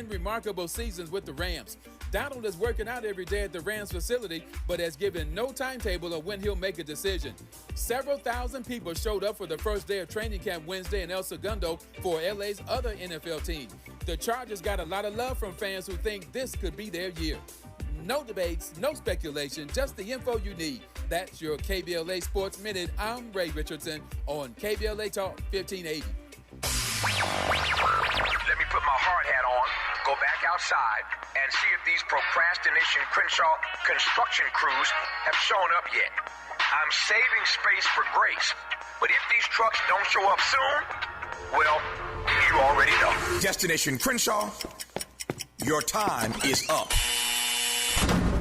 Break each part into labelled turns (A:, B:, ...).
A: remarkable seasons with the Rams. Donald is working out every day at the Rams facility, but has given no timetable of when he'll make a decision. Several thousand people showed up for the first day of training camp Wednesday in El Segundo for LA's other NFL team. The Chargers got a lot of love from fans who think this could be their year. No debates, no speculation, just the info you need. That's your KBLA Sports Minute. I'm Ray Richardson on KBLA Talk 1580.
B: Let me put my hard hat on, go back outside, and see if these procrastination Crenshaw construction crews have shown up yet. I'm saving space for grace, but if these trucks don't show up soon, well, you already know.
C: Destination Crenshaw, your time is up.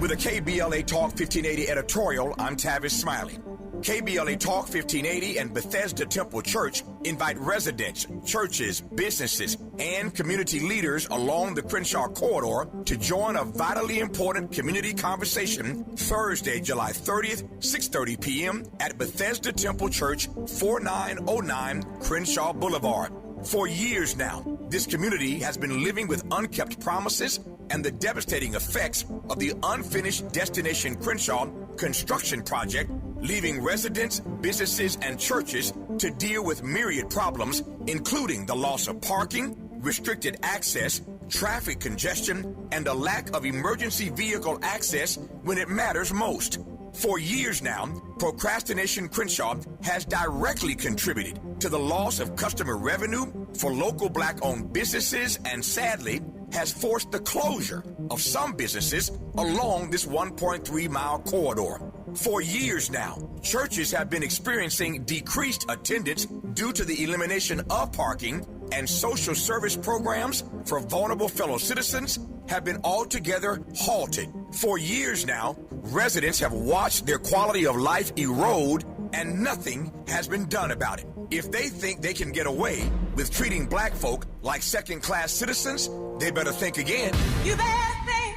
C: With a KBLA Talk 1580 editorial, I'm Tavis Smiley. KBLA Talk 1580 and Bethesda Temple Church invite residents, churches, businesses, and community leaders along the Crenshaw corridor to join a vitally important community conversation Thursday, July 30th, 6:30 p.m. at Bethesda Temple Church, 4909 Crenshaw Boulevard. For years now, this community has been living with unkept promises and the devastating effects of the unfinished Destination Crenshaw construction project, leaving residents, businesses, and churches to deal with myriad problems, including the loss of parking, restricted access, traffic congestion, and a lack of emergency vehicle access when it matters most. For years now, Procrastination Crenshaw has directly contributed to the loss of customer revenue for local black-owned businesses and, sadly, has forced the closure of some businesses along this 1.3-mile corridor. For years now, churches have been experiencing decreased attendance due to the elimination of parking, and social service programs for vulnerable fellow citizens have been altogether halted. For years now, residents have watched their quality of life erode, and nothing has been done about it. If they think they can get away with treating black folk like second-class citizens, they better think again.
D: You better think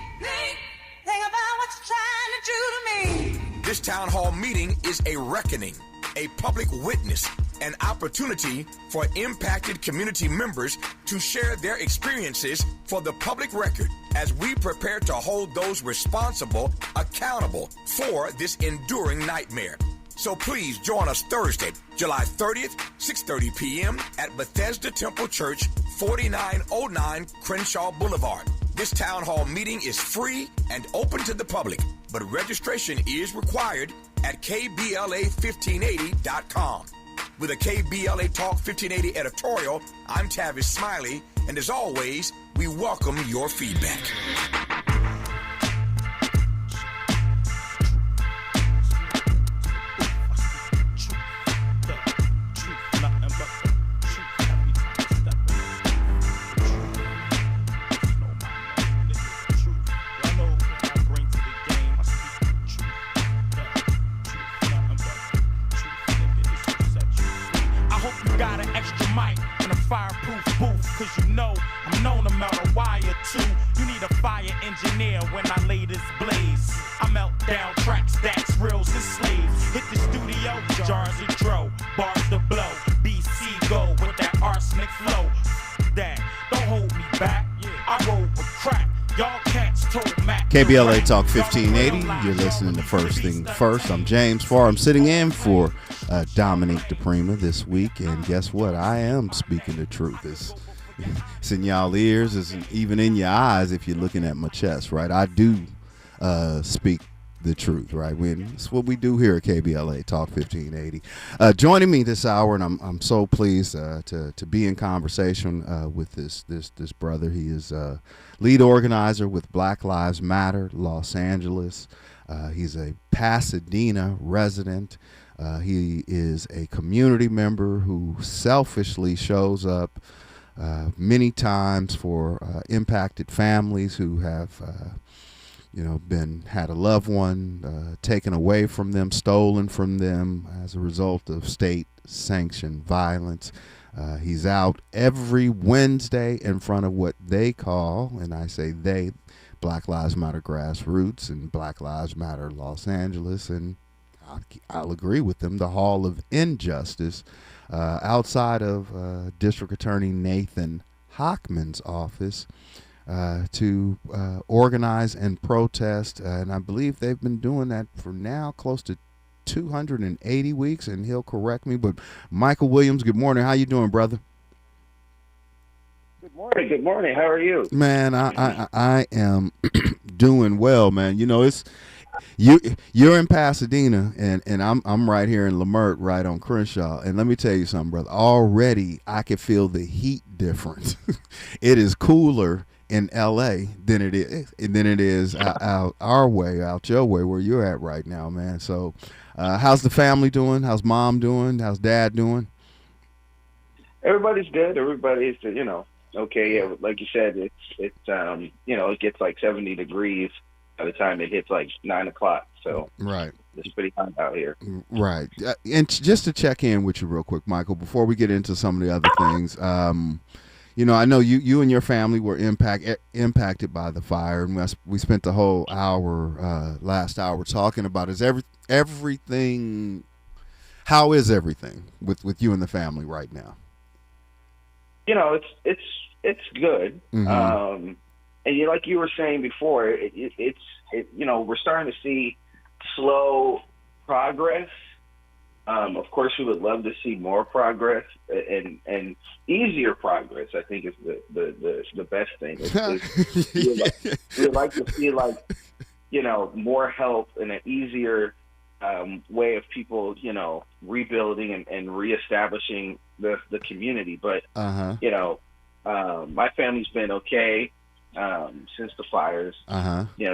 D: about what you're trying to do to me.
C: This town hall meeting is a reckoning, a public witness, an opportunity for impacted community members to share their experiences for the public record as we prepare to hold those responsible accountable for this enduring nightmare. So please join us Thursday, July 30th, 6:30 p.m. at Bethesda Temple Church, 4909 Crenshaw Boulevard. This town hall meeting is free and open to the public, but registration is required at KBLA1580.com. With a KBLA Talk 1580 editorial, I'm Tavis Smiley, and as always, we welcome your feedback.
E: KBLA Talk 1580. You're listening to First Thing First. I'm James Farr. I'm sitting in for Dominique DePrima this week, and guess what? I am speaking the truth. It's in y'all ears. It's even in your eyes if you're looking at my chest, right? I do speak the truth, right? It's what we do here at KBLA Talk 1580. Joining me this hour, and I'm so pleased to be in conversation with this brother. He is lead organizer with Black Lives Matter Los Angeles. He's a Pasadena resident. He is a community member who selfishly shows up many times for impacted families who have had a loved one taken away from them, stolen from them as a result of state-sanctioned violence. He's out every Wednesday in front of what they call, and I say they, Black Lives Matter Grassroots and Black Lives Matter Los Angeles, and I'll agree with them, the Hall of Injustice, outside of District Attorney Nathan Hochman's office. to organize and protest, and I believe they've been doing that for now close to 280 weeks, and he'll correct me. But Michael Williams, good morning. How you doing, brother?
F: Good morning. Good morning. How are you?
E: Man, I am doing well, man. You know, it's you're in Pasadena, and I'm right here in Leimert, right on Crenshaw. And let me tell you something, brother. Already, I can feel the heat difference. It is cooler in L.A. than it is out our way, out your way, where you're at right now, man. So, how's the family doing? How's mom doing? How's dad doing?
F: Everybody's good. Everybody's, okay. Yeah, like you said, it's it gets like 70 degrees by the time it hits like 9 o'clock. So
E: right,
F: it's pretty hot out here.
E: Right. And just to check in with you real quick, Michael, before we get into some of the other things, I know you and your family were impacted by the fire, and we spent the whole last hour talking about everything. How is everything with you and the family right now?
F: It's good.
E: Mm-hmm.
F: And like you were saying before, we're starting to see slow progress. Of course, we would love to see more progress and easier progress. I think is the best thing. We'd like to see more help and an easier way of people rebuilding and reestablishing the community. But my family's been okay since the fires.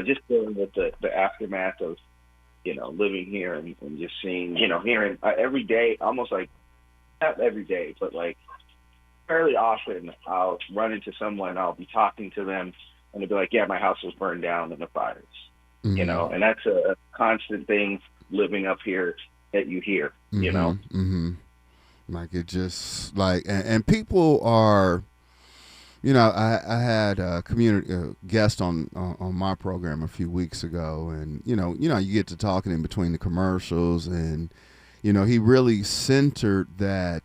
F: Just dealing with the aftermath of living here and just seeing, hearing every day, almost like, not every day, but like fairly often I'll run into someone, I'll be talking to them, and they'll be like, yeah, my house was burned down in the fires.
E: Mm-hmm.
F: And that's a constant thing living up here that you hear,
E: Mm-hmm. Like it just like, and people are, I had a community guest on my program a few weeks ago, and you get to talking in between the commercials, and he really centered that,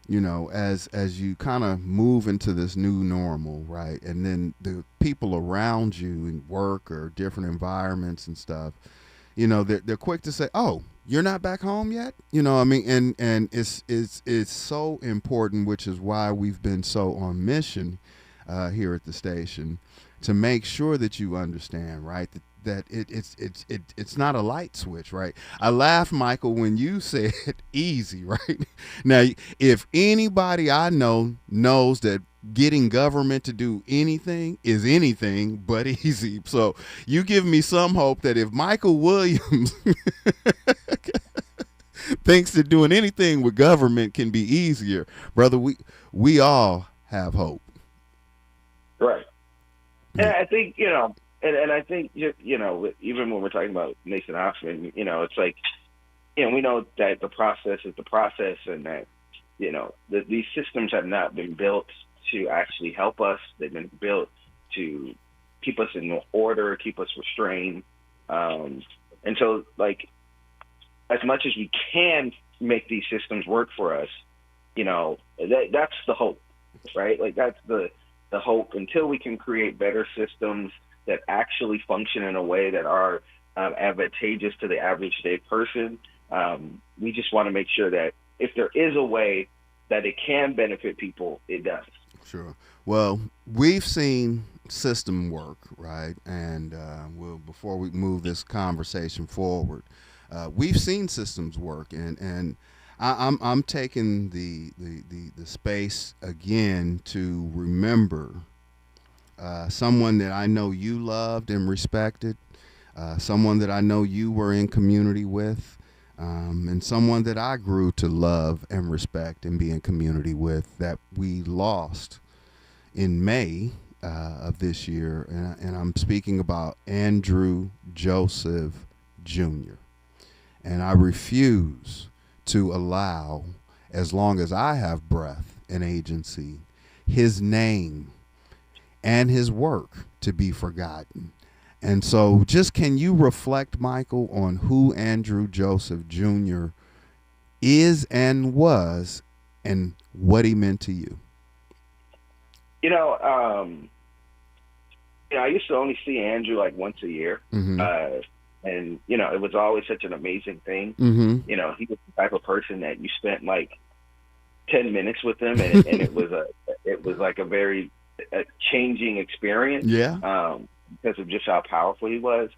E: as you kind of move into this new normal, right, and then the people around you in work or different environments and stuff, they're quick to say, oh, you're not back home yet? And it's so important, which is why we've been so on mission here at the station to make sure that you understand, right, that it's not a light switch, right? I laughed, Michael, when you said easy, right? Now, if anybody I know knows that getting government to do anything is anything but easy. So you give me some hope that if Michael Williams thinks that doing anything with government can be easier, brother, we all have hope.
F: Right. And I think, and I think, even when we're talking about Nathan Hoffman, it's like, we know that the process is the process, and that, these systems have not been built to actually help us. They've been built to keep us in order, keep us restrained. And so, like, as much as we can make these systems work for us, that's the hope, right? Like, that's the hope until we can create better systems that actually function in a way that are advantageous to the average day person. We just want to make sure that if there is a way that it can benefit people, it does.
E: Sure. Well, we've seen system work, right? And before we move this conversation forward, we've seen systems work, and I'm taking the space again to remember someone that I know you loved and respected, someone that I know you were in community with, and someone that I grew to love and respect and be in community with, that we lost in May of this year. And I'm speaking about Andrew Joseph Jr. And I refuse to allow, as long as I have breath and agency, his name and his work to be forgotten. And so just can you reflect, Michael, on who Andrew Joseph Jr. is and was and what he meant to you?
F: I used to only see Andrew like once a year. And, it was always such an amazing thing. He was the type of person that you spent like 10 minutes with him, and it was like a very changing experience. Because of just how powerful he was.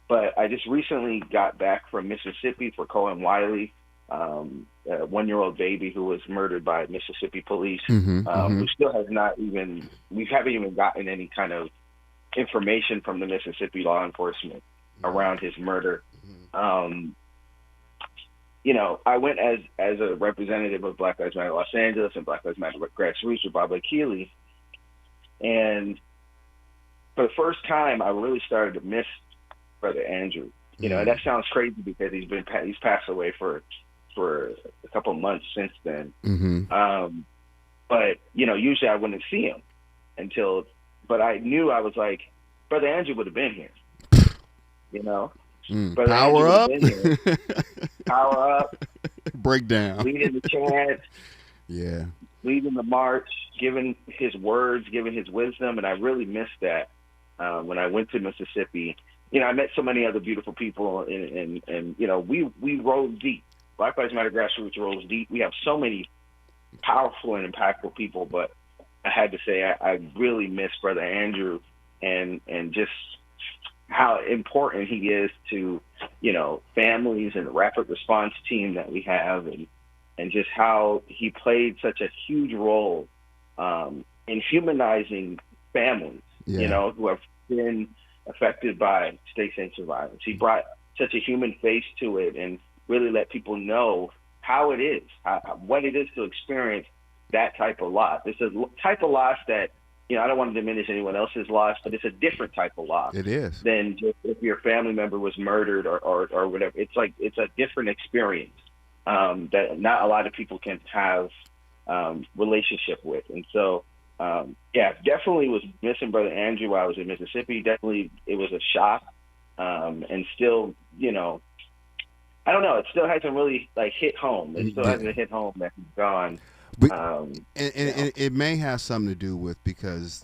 F: But I just recently got back from Mississippi for Cohen Wiley, a 1-year-old baby who was murdered by Mississippi police, who still has we haven't even gotten any kind of information from the Mississippi law enforcement around his murder. I went as a representative of Black Lives Matter Los Angeles and Black Lives Matter Grassroots with Bob Keeley, and for the first time, I really started to miss Brother Andrew. And that sounds crazy because he's passed away for a couple of months since then. But usually I wouldn't see him but I knew, I was like, Brother Andrew would have been here. Brother
E: Power up.
F: Power up.
E: Break down.
F: Leading the chant.
E: Yeah.
F: Leading the march, giving his words, giving his wisdom, and I really missed that when I went to Mississippi. I met so many other beautiful people, and we rolled deep. Black Lives Matter Grassroots rolls deep. We have so many powerful and impactful people, but I had to say I really miss Brother Andrew and just how important he is to, families and the rapid response team that we have, and just how he played such a huge role in humanizing families, who have been affected by state-sanctioned violence. He brought such a human face to it and really let people know how it is, what it is to experience that type of loss. It's a type of loss that, I don't want to diminish anyone else's loss, but it's a different type of loss.
E: It is.
F: Than just if your family member was murdered or whatever. It's a different experience that not a lot of people can have relationship with. And so, definitely was missing Brother Andrew while I was in Mississippi. Definitely it was a shock. And still, I don't know, it still hasn't really hit home. It still hasn't hit home that he's gone.
E: But, and it may have something to do with because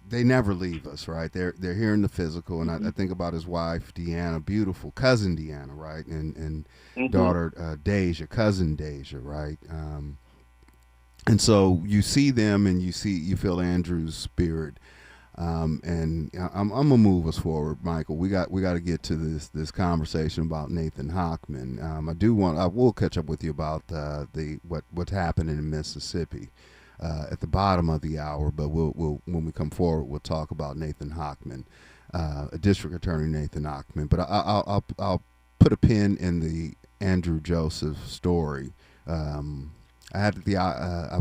E: they never leave us, right? They're here in the physical, and I think about his wife Deanna, beautiful cousin Deanna, right, and daughter Deja, cousin Deja, right. And so you see them, and you feel Andrew's spirit. And I'm gonna move us forward, Michael. We got to get to this conversation about Nathan Hochman. I will catch up with you about what's happening in Mississippi at the bottom of the hour. But we'll when we come forward, we'll talk about Nathan Hochman, District Attorney Nathan Hochman. But I'll put a pin in the Andrew Joseph story. I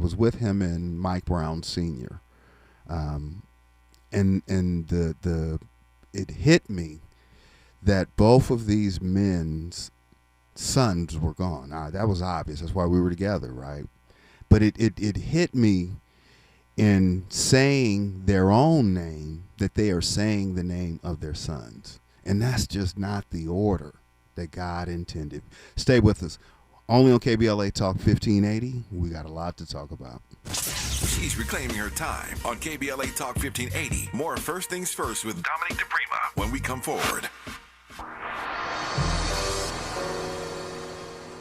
E: was with him and Mike Brown Sr. And it hit me that both of these men's sons were gone. That was obvious. That's why we were together, right? But it hit me in saying their own name that they are saying the name of their sons. And that's just not the order that God intended. Stay with us. Only on KBLA Talk 1580. We got a lot to talk about.
C: She's reclaiming her time on KBLA Talk 1580. More First Things First with Dominic DePrima when we come forward.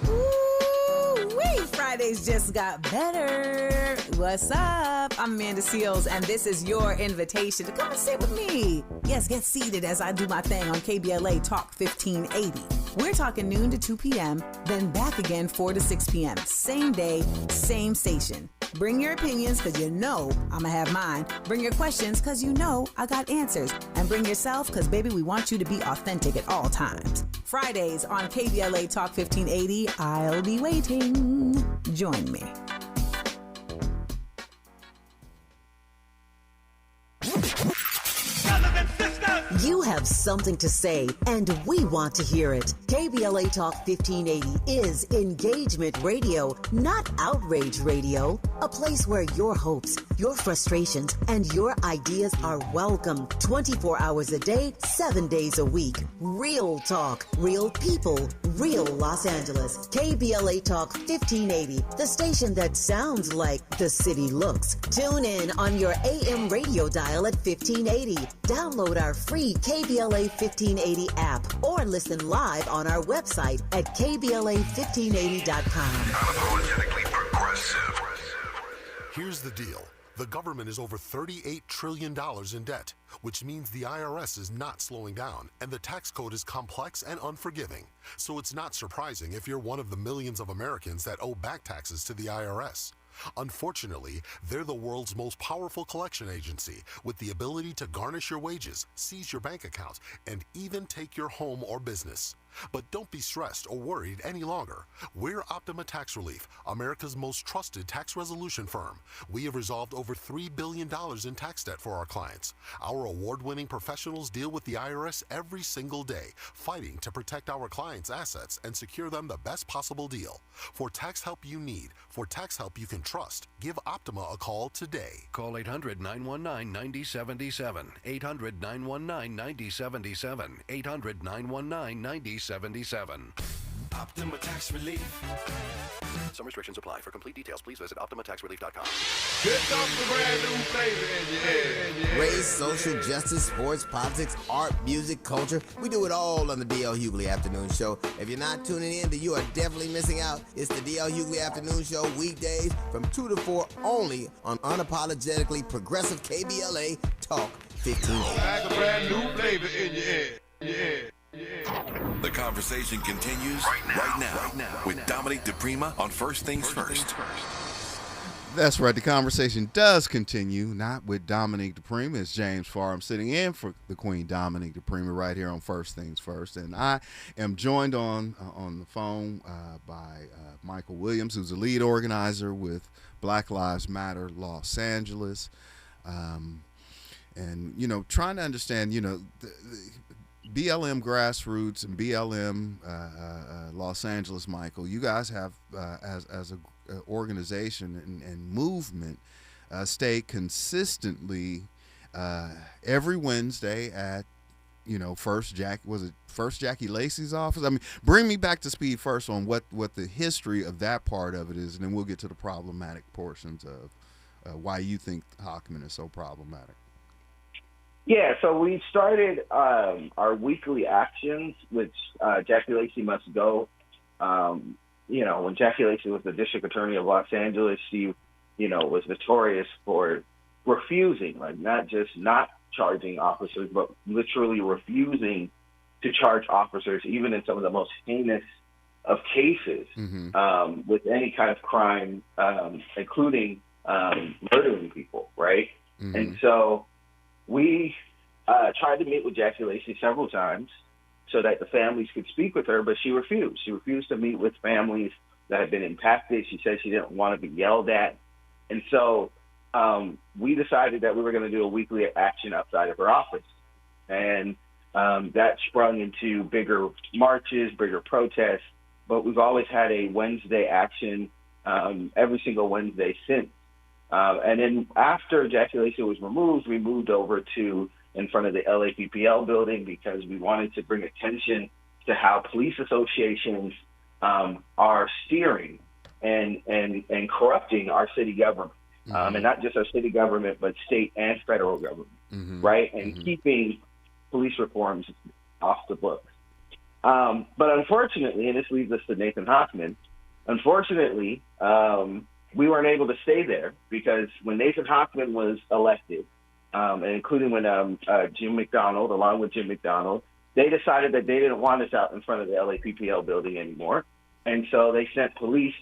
G: Ooh-wee, Fridays just got better. What's up? I'm Amanda Seals, and this is your invitation to come and sit with me. Yes, get seated as I do my thing on KBLA Talk 1580. We're talking noon to 2 p.m., then back again 4 to 6 p.m. Same day, same station. Bring your opinions, because you know I'm going to have mine. Bring your questions, because you know I got answers. And bring yourself, because, baby, we want you to be authentic at all times. Fridays on KBLA Talk 1580. I'll be waiting. Join me.
H: You have something to say, and we want to hear it. KBLA Talk 1580 is engagement radio, not outrage radio. A place where your hopes, your frustrations, and your ideas are welcome 24 hours a day, 7 days a week. Real talk, real people, real Los Angeles. KBLA Talk 1580, the station that sounds like the city looks. Tune in on your AM radio dial at 1580. Download our free KBLA 1580 app or listen live on our website at KBLA1580.com.
I: Unapologetically progressive. Here's the deal. The government is over $38 trillion in debt, which means the IRS is not slowing down, and the tax code is complex and unforgiving. So it's not surprising if you're one of the millions of Americans that owe back taxes to the IRS. Unfortunately, they're the world's most powerful collection agency with the ability to garnish your wages, seize your bank account, and even take your home or business. But don't be stressed or worried any longer. We're Optima Tax Relief, America's most trusted tax resolution firm. We have resolved over $3 billion in tax debt for our clients. Our award-winning professionals deal with the IRS every single day, fighting to protect our clients' assets and secure them the best possible deal. For tax help you need, for tax help you can trust, give Optima a call today.
J: Call 800-919-9077. 800-919-9077. 800-919-9077.
K: Optima Tax Relief.
J: Some restrictions apply. For complete details, please visit OptimaTaxRelief.com.
K: Here comes the brand new flavor in your head.
L: Race, social justice, sports, politics, art, music, culture. We do it all on the D.L. Hughley Afternoon Show. If you're not tuning in, then you are definitely missing out. It's the D.L. Hughley Afternoon Show weekdays from 2 to 4 only on unapologetically progressive KBLA Talk 1580.
K: Like a brand new flavor in your head. Yeah.
I: The conversation continues right now with Dominic DePrima on First Things First.
E: That's right. The conversation does continue, not with Dominic DePrima. It's James Farr. I'm sitting in for the Queen Dominic DePrima right here on First Things First. And I am joined on the phone by Michael Williams, who's the lead organizer with Black Lives Matter Los Angeles. And, you know, trying to understand, you know, the BLM Grassroots and BLM Los Angeles, Michael, you guys have, as an organization and movement, stay consistently every Wednesday at, you know, First Jackie Lacey's office? I mean, bring me back to speed first on what the history of that part of it is, and then we'll get to the problematic portions of why you think Hochman is so problematic.
F: Yeah, so we started our weekly actions, which Jackie Lacey Must Go. You know, when Jackie Lacey was the district attorney of Los Angeles, she, you know, was notorious for refusing, like not just not charging officers, but literally refusing to charge officers, even in some of the most heinous of cases, with any kind of crime, including murdering people, right? Mm-hmm. And so we tried to meet with Jackie Lacey several times so that the families could speak with her, but she refused. She refused to meet with families that had been impacted. She said she didn't want to be yelled at. And so we decided that we were going to do a weekly action outside of her office. And that sprung into bigger marches, bigger protests. But we've always had a Wednesday action every single Wednesday since. And then after Jackie Lacey was removed, we moved over to in front of the LAPPL building because we wanted to bring attention to how police associations are steering and corrupting our city government. And not just our city government, but state and federal government, right? And keeping police reforms off the books. But unfortunately, and this leads us to Nathan Hochman, unfortunately, we weren't able to stay there because when Nathan Hochman was elected, and including when Jim McDonald, along with Jim McDonald, they decided that they didn't want us out in front of the LAPPL building anymore. And so they sent police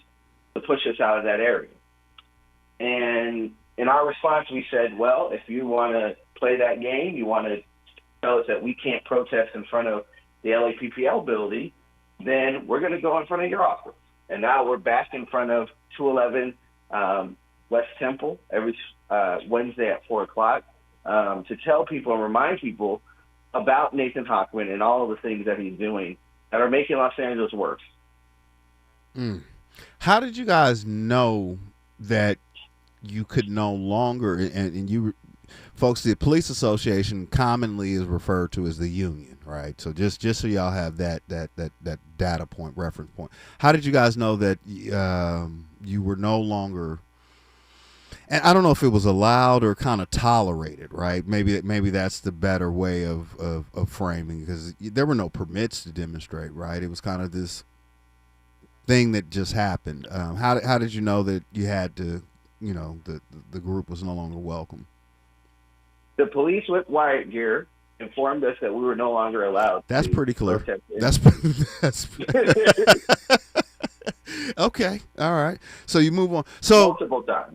F: to push us out of that area. And in our response, we said, well, if you want to play that game, you want to tell us that we can't protest in front of the LAPPL building, then we're going to go in front of your office. And now we're back in front of 211 West Temple every Wednesday at 4 o'clock to tell people and remind people about Nathan Hochman and all of the things that he's doing that are making Los Angeles worse.
E: How did you guys know that you could no longer, and you folks, the police association commonly is referred to as the union, right? So just so y'all have that data point, reference point. How did you guys know that you were no longer, and I don't know if it was allowed or kind of tolerated, right? Maybe that's the better way of framing, because there were no permits to demonstrate, right? It was kind of this thing that just happened. How did you know that you had to, the group was no longer welcome?
F: The police with riot gear informed us that we were no longer allowed.
E: That's pretty clear. That's okay. All right. So you move on. So
F: multiple times.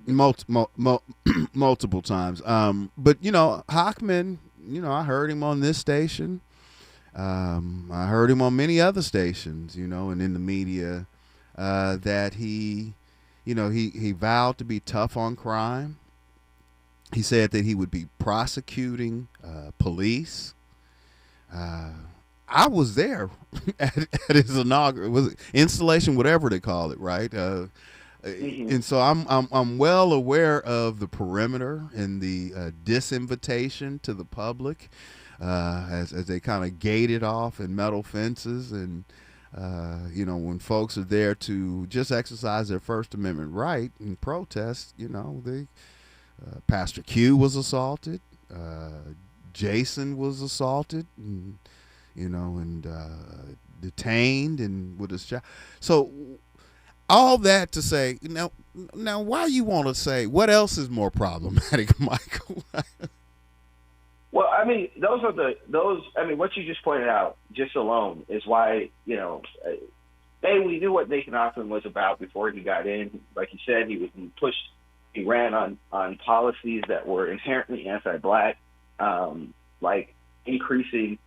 E: Multiple times. But Hochman, I heard him on this station. I heard him on many other stations, and in the media, that he vowed to be tough on crime. He said that he would be prosecuting police. I was there at his inaugural installation, whatever they call it, right? And so I'm well aware of the perimeter and the disinvitation to the public as they kind of gated off in metal fences, and when folks are there to just exercise their First Amendment right and protest, they. Pastor Q was assaulted. Jason was assaulted, and detained, and with his child. So all that to say, now, why you want to say what else is more problematic, Michael?
F: Well, I mean, what you just pointed out, just alone, is why we knew what Nathan Hochman was about before he got in. Like you said, he pushed. He ran on policies that were inherently anti-black, like increasing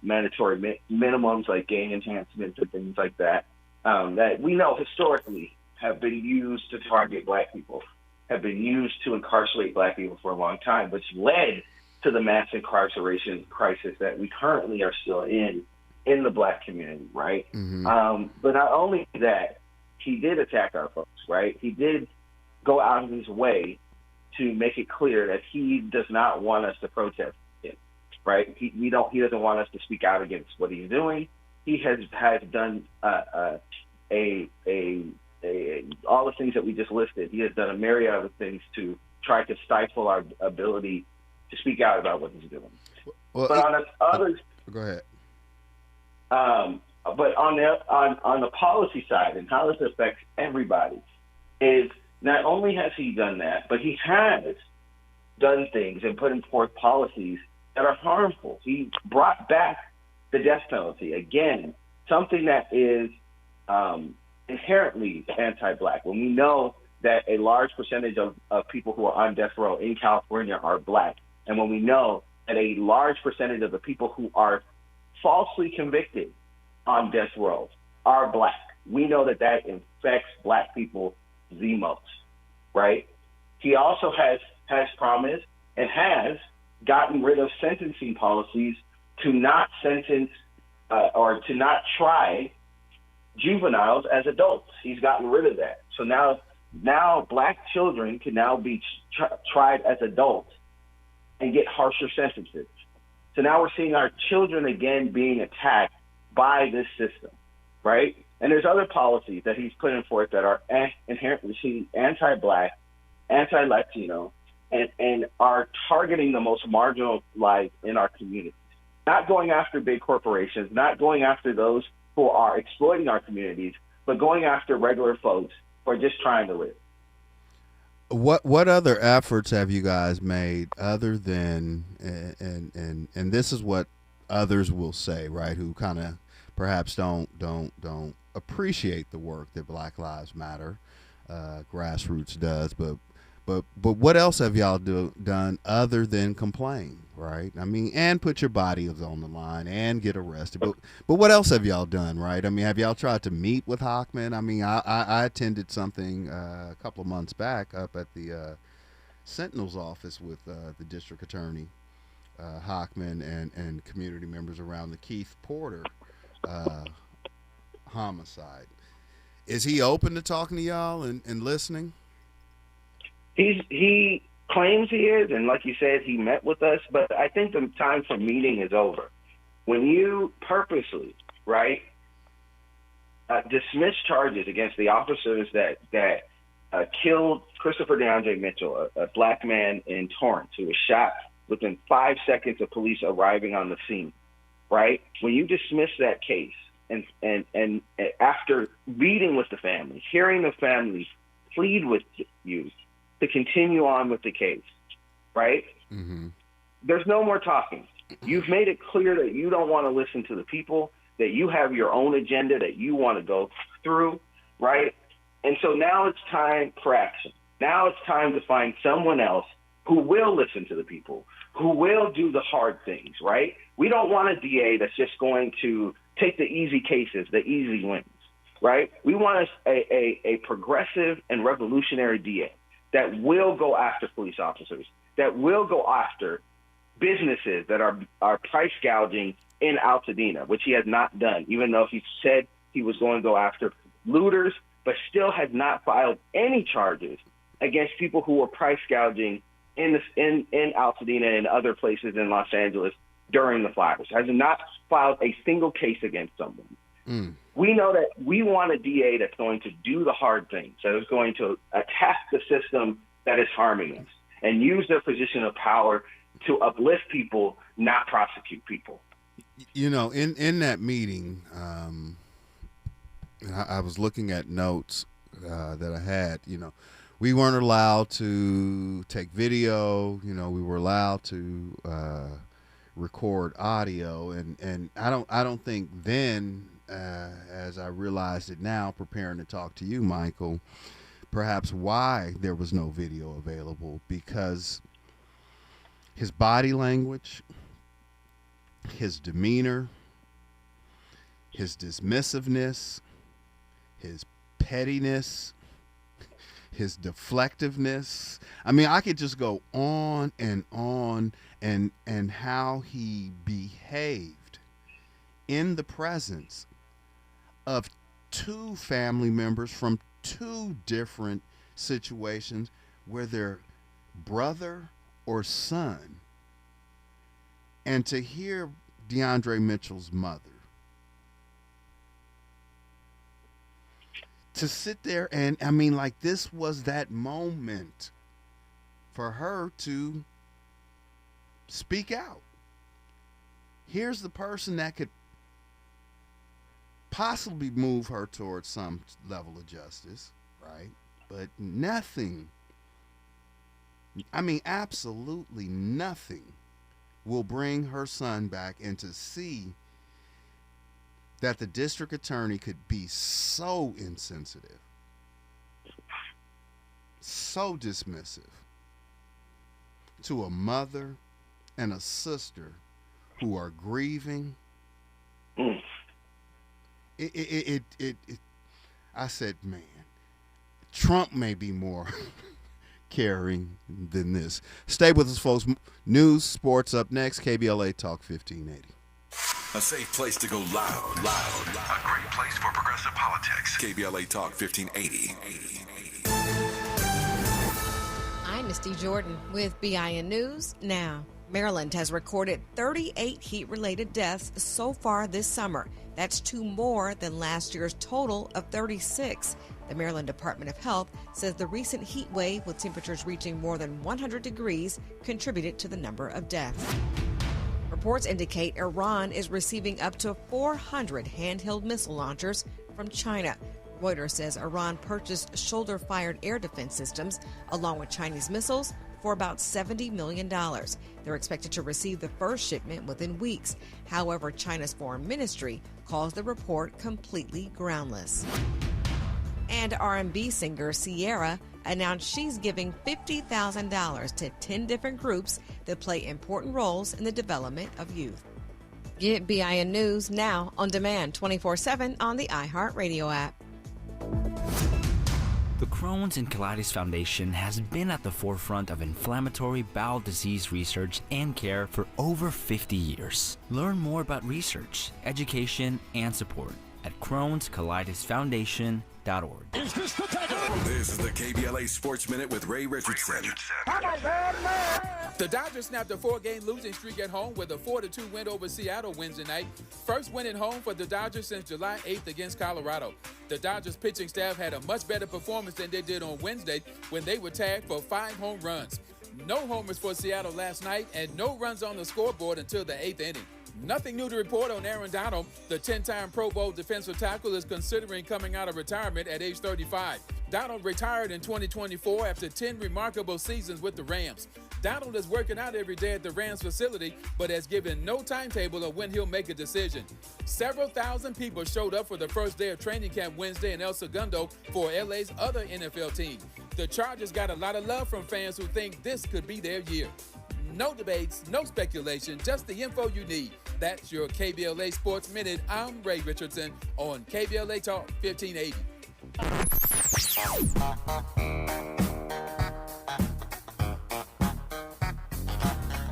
F: mandatory minimums, like gang enhancements and things like that, that we know historically have been used to target black people, have been used to incarcerate black people for a long time, which led to the mass incarceration crisis that we currently are still in the black community, right? Mm-hmm. But not only that, he did attack our folks, right? He did go out of his way to make it clear that he does not want us to protest him, right? He doesn't want us to speak out against what he's doing. He has done all the things that we just listed. He has done a myriad of things to try to stifle our ability to speak out about what he's doing.
E: Well,
F: but on the other,
E: go ahead.
F: But on the policy side and how this affects everybody is. Not only has he done that, but he has done things and put in forth policies that are harmful. He brought back the death penalty. Again, something that is inherently anti-black. When we know that a large percentage of people who are on death row in California are black, and when we know that a large percentage of the people who are falsely convicted on death row are black, we know that infects black people the most, right? He also has promised and has gotten rid of sentencing policies to not sentence or to not try juveniles as adults. He's gotten rid of that. So now black children can now be tried as adults and get harsher sentences. So now we're seeing our children again being attacked by this system, right? And there's other policies that he's putting forth that are inherently anti-black, anti-Latino, and are targeting the most marginalized in our communities. Not going after big corporations, not going after those who are exploiting our communities, but going after regular folks who are just trying to live.
E: What other efforts have you guys made other than and this is what others will say, right? Who kind of perhaps don't appreciate the work that Black Lives Matter grassroots does, but what else have y'all done other than complain, right? I mean, and put your body on the line and get arrested, but what else have y'all done, right? I mean, have y'all tried to meet with Hochman? I mean, I attended something a couple of months back up at the Sentinel's office with the district attorney Hockman and community members around the Keith Porter homicide. Is he open to talking to y'all and listening?
F: He claims he is, and like you said, he met with us, but I think the time for meeting is over. When you purposely, right, dismiss charges against the officers that killed Christopher DeAndre Mitchell, a black man in Torrance who was shot within 5 seconds of police arriving on the scene, right? When you dismiss that case and after meeting with the family, hearing the family plead with you to continue on with the case, right?
E: Mm-hmm.
F: There's no more talking. You've made it clear that you don't want to listen to the people, that you have your own agenda that you want to go through, right? And so now it's time for action. Now it's time to find someone else who will listen to the people, who will do the hard things, right? We don't want a DA that's just going to take the easy cases, the easy wins, right? We want a progressive and revolutionary DA that will go after police officers, that will go after businesses that are price gouging in Altadena, which he has not done, even though he said he was going to go after looters, but still has not filed any charges against people who were price gouging in Altadena and other places in Los Angeles during the fires. Has not filed a single case against someone.
E: Mm.
F: We know that we want a DA that's going to do the hard things, that is going to attack the system that is harming us and use their position of power to uplift people, not prosecute people.
E: You know, in that meeting, I was looking at notes that I had. You know, we weren't allowed to take video. You know, we were allowed to record audio, and I don't think then, as I realized it now, preparing to talk to you, Michael, perhaps why there was no video available, because his body language, his demeanor, his dismissiveness, his pettiness, his deflectiveness. I mean, I could just go on and how he behaved in the presence of two family members from two different situations where their brother or son, and to hear DeAndre Mitchell's mother, to sit there and, I mean, like, this was that moment for her to speak out. Here's the person that could possibly move her towards some level of justice, right? But nothing, I mean, absolutely nothing will bring her son back, and to see that the district attorney could be so insensitive, so dismissive to a mother and a sister who are grieving. I said, man, Trump may be more caring than this. Stay with us, folks. News, sports up next. KBLA Talk 1580.
C: A safe place to go loud. A great place for progressive politics. KBLA Talk 1580.
M: I'm Misty Jordan with BIN News Now. Maryland has recorded 38 heat-related deaths so far this summer. That's 2 more than last year's total of 36. The Maryland Department of Health says the recent heat wave, with temperatures reaching more than 100 degrees, contributed to the number of deaths. Reports indicate Iran is receiving up to 400 handheld missile launchers from China. Reuters says Iran purchased shoulder-fired air defense systems along with Chinese missiles for about $70 million. They're expected to receive the first shipment within weeks. However, China's foreign ministry calls the report completely groundless. And R&B singer Ciara announced she's giving $50,000 to 10 different groups that play important roles in the development of youth. Get BIN News now on demand 24/7 on the iHeartRadio app.
N: The Crohn's and Colitis Foundation has been at the forefront of inflammatory bowel disease research and care for over 50 years. Learn more about research, education, and support at Crohn'sColitisFoundation.org.
C: This is the KBLA Sports Minute with Ray Richardson.
A: The Dodgers snapped a 4-game losing streak at home with a 4-2 win over Seattle Wednesday night. First win at home for the Dodgers since July 8th against Colorado. The Dodgers pitching staff had a much better performance than they did on Wednesday when they were tagged for 5 home runs. No homers for Seattle last night and no runs on the scoreboard until the 8th inning. Nothing new to report on Aaron Donald. The 10-time Pro Bowl defensive tackle is considering coming out of retirement at age 35. Donald retired in 2024 after 10 remarkable seasons with the Rams. Donald is working out every day at the Rams facility, but has given no timetable of when he'll make a decision. Several thousand people showed up for the first day of training camp Wednesday in El Segundo for LA's other NFL team. The Chargers got a lot of love from fans who think this could be their year. No debates, no speculation, just the info you need. That's your KBLA Sports Minute. I'm Ray Richardson on KBLA Talk 1580.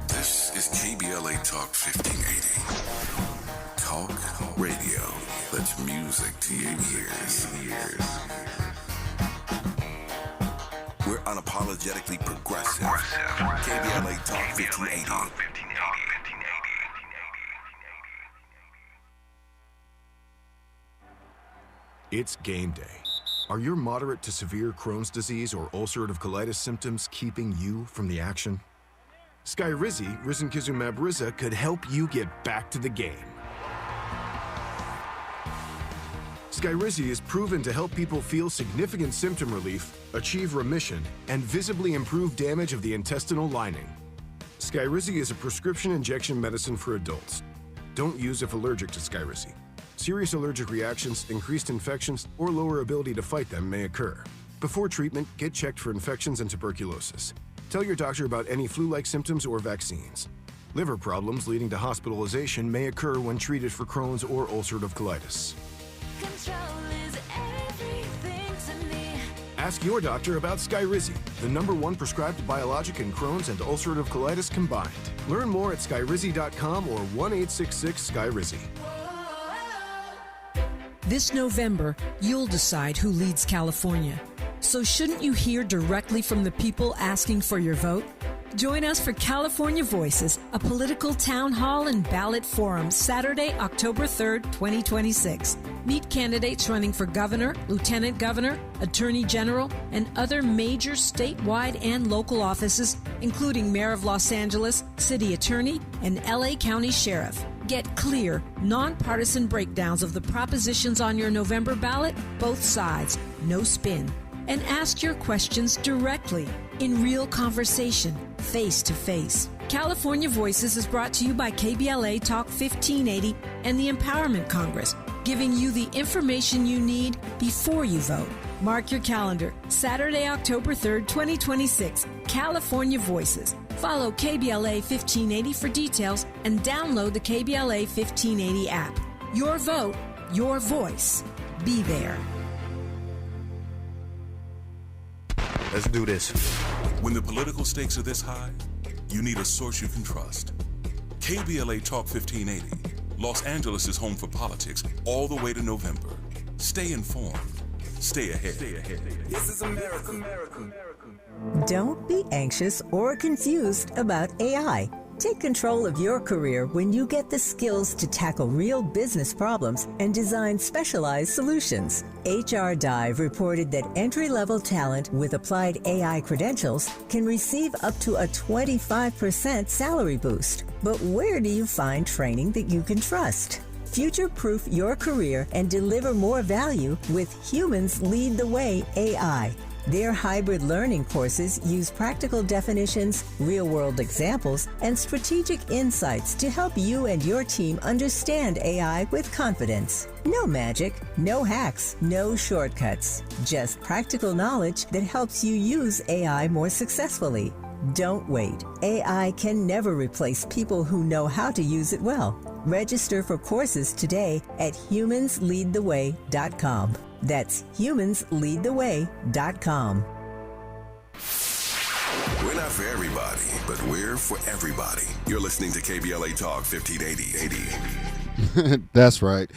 O: This is KBLA Talk 1580. Talk radio that's music to your ears. We're unapologetically progressive. KBLA Talk 1580.
P: It's game day. Are your moderate to severe Crohn's disease or ulcerative colitis symptoms keeping you from the action? Skyrizi, risankizumab Riza, could help you get back to the game. Skyrizi is proven to help people feel significant symptom relief, achieve remission, and visibly improve damage of the intestinal lining. Skyrizi is a prescription injection medicine for adults. Don't use if allergic to Skyrizi. Serious allergic reactions, increased infections, or lower ability to fight them may occur. Before treatment, get checked for infections and tuberculosis. Tell your doctor about any flu-like symptoms or vaccines. Liver problems leading to hospitalization may occur when treated for Crohn's or ulcerative colitis. Ask your doctor about Skyrizi, the #1 prescribed biologic in Crohn's and ulcerative colitis combined. Learn more at skyrizi.com or 1-866-SKYRIZI.
Q: This November, you'll decide who leads California. So shouldn't you hear directly from the people asking for your vote? Join us for California Voices, a political town hall and ballot forum, Saturday, October 3rd, 2026. Meet candidates running for governor, lieutenant governor, attorney general, and other major statewide and local offices, including Mayor of Los Angeles, city attorney, and LA County Sheriff. Get clear, nonpartisan breakdowns of the propositions on your November ballot, both sides, no spin. And ask your questions directly, in real conversation, face to face. California Voices is brought to you by KBLA Talk 1580 and the Empowerment Congress, giving you the information you need before you vote. Mark your calendar, Saturday, October 3rd, 2026, California Voices. Follow KBLA 1580 for details and download the KBLA 1580 app. Your vote, your voice. Be there.
R: Let's do this.
O: When the political stakes are this high, you need a source you can trust. KBLA Talk 1580. Los Angeles is home for politics all the way to November. Stay informed. Stay ahead.
S: This is America.
H: Don't be anxious or confused about AI. Take control of your career when you get the skills to tackle real business problems and design specialized solutions. HR Dive reported that entry-level talent with applied AI credentials can receive up to a 25% salary boost. But where do you find training that you can trust? Future-proof your career and deliver more value with Humans Lead the Way AI. Their hybrid learning courses use practical definitions, real-world examples, and strategic insights to help you and your team understand AI with confidence. No magic, no hacks, no shortcuts. Just practical knowledge that helps you use AI more successfully. Don't wait. AI can never replace people who know how to use it well. Register for courses today at humansleadtheway.com. That's humansleadtheway.com.
T: We're not for everybody, but we're for everybody. You're listening to KBLA Talk 1580.
E: That's right.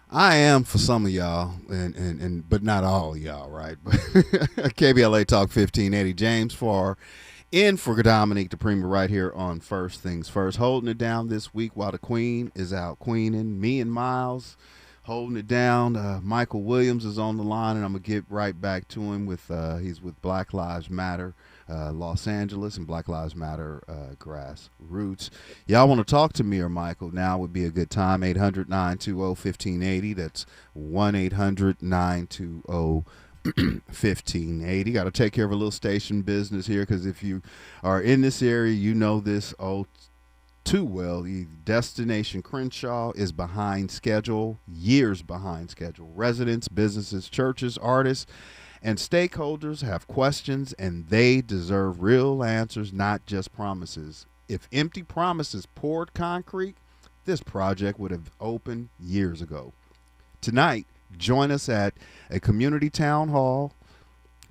E: I am for some of y'all, and but not all of y'all, right? But KBLA Talk 1580. James Farr in for Dominique DePrima right here on First Things First, holding it down this week while the Queen is out queening. Me and Miles holding it down. Michael Williams is on the line, and I'm gonna get right back to him with he's with Black Lives Matter Los Angeles and Black Lives Matter Grassroots. Y'all want to talk to me or Michael? Now would be a good time. 800-920-1580. That's 1-800-920-1580. Got to take care of a little station business here, because if you are in this area, you know this too well. The Destination Crenshaw is behind schedule, years behind schedule. Residents, businesses, churches, artists, and stakeholders have questions, and they deserve real answers, not just promises. If empty promises poured concrete, this project would have opened years ago. Tonight, join us at a community town hall